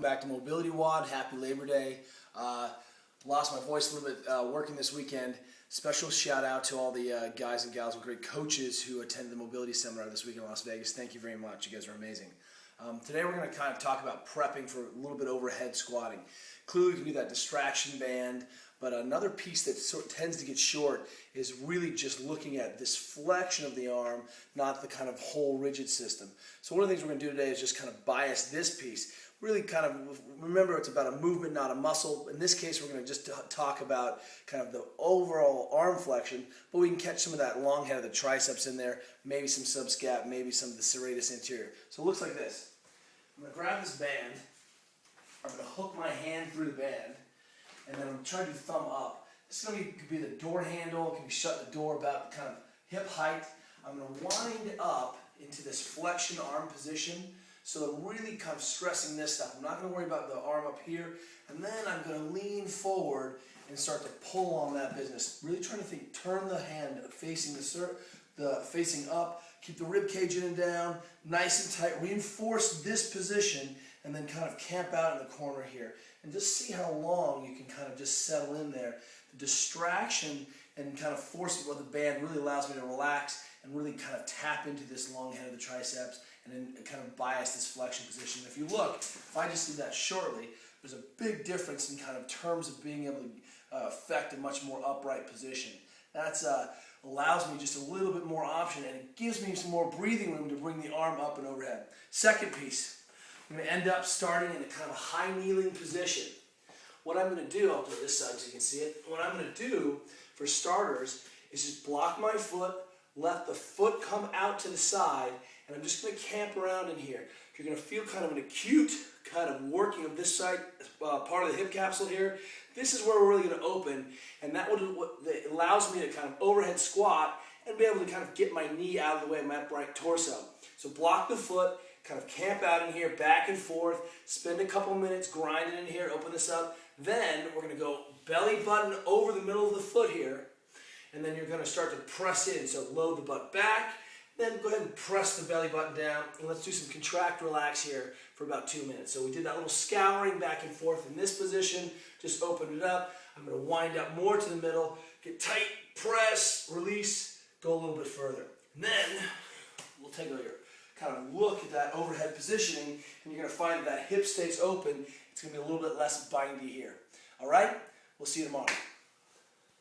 Welcome back to MobilityWOD. Happy Labor Day. Lost my voice a little bit working this weekend. Special shout out to all the guys and gals and great coaches who attended the mobility seminar this week in Las Vegas. Thank you very much. You guys are amazing. Today we're going to kind of talk about prepping for a little bit overhead squatting. Clearly we can do that distraction band, but another piece that sort of tends to get short is really just looking at this flexion of the arm, not the kind of whole rigid system. So one of the things we're going to do today is just kind of bias this piece. Really kind of remember it's about a movement, not a muscle. In this case, we're going to just talk about kind of the overall arm flexion, but we can catch some of that long head of the triceps in there, maybe some subscap, maybe some of the serratus anterior. So it looks like this. I'm going to grab this band. I'm going to hook my hand through the band, and then I'm going to try to do thumb up. This is going to be the door handle. It can be shut the door about kind of hip height. I'm going to wind up into this flexion arm position. So I'm really kind of stressing this stuff. I'm not going to worry about the arm up here. And then I'm going to lean forward and start to pull on that business. Really trying to think, turn the hand facing facing up. Keep the rib cage in and down, nice and tight. Reinforce this position and then kind of camp out in the corner here. And just see how long you can kind of just settle in there. The distraction and kind of force with the band really allows me to relax and really kind of tap into this long head of the triceps and then kind of bias this flexion position. If you look, if I just did that shortly, there's a big difference in kind of terms of being able to affect a much more upright position. That's allows me just a little bit more option, and it gives me some more breathing room to bring the arm up and overhead. Second piece, I'm going to end up starting in a kind of high kneeling position. What I'm going to do, I'll do this side so you can see it. What I'm going to do for starters is just block my foot, let the foot come out to the side, and I'm just going to camp around in here. You're going to feel kind of an acute kind of working of this side, part of the hip capsule here. This is where we're really going to open, and that allows me to kind of overhead squat and be able to kind of get my knee out of the way of my upright torso. So block the foot, kind of camp out in here, back and forth, spend a couple minutes grinding in here, open this up. Then we're going to go belly button over the middle of the foot here, and then you're going to start to press in. So load the butt back, then go ahead and press the belly button down, and let's do some contract relax here for about 2 minutes. So we did that little scouring back and forth in this position, just open it up. I'm going to wind up more to the middle, get tight, press, release, go a little bit further. And then we'll take a kind of look at that overhead positioning, and you're going to find that hip stays open. It's going to be a little bit less bindy here. All right? We'll see you tomorrow.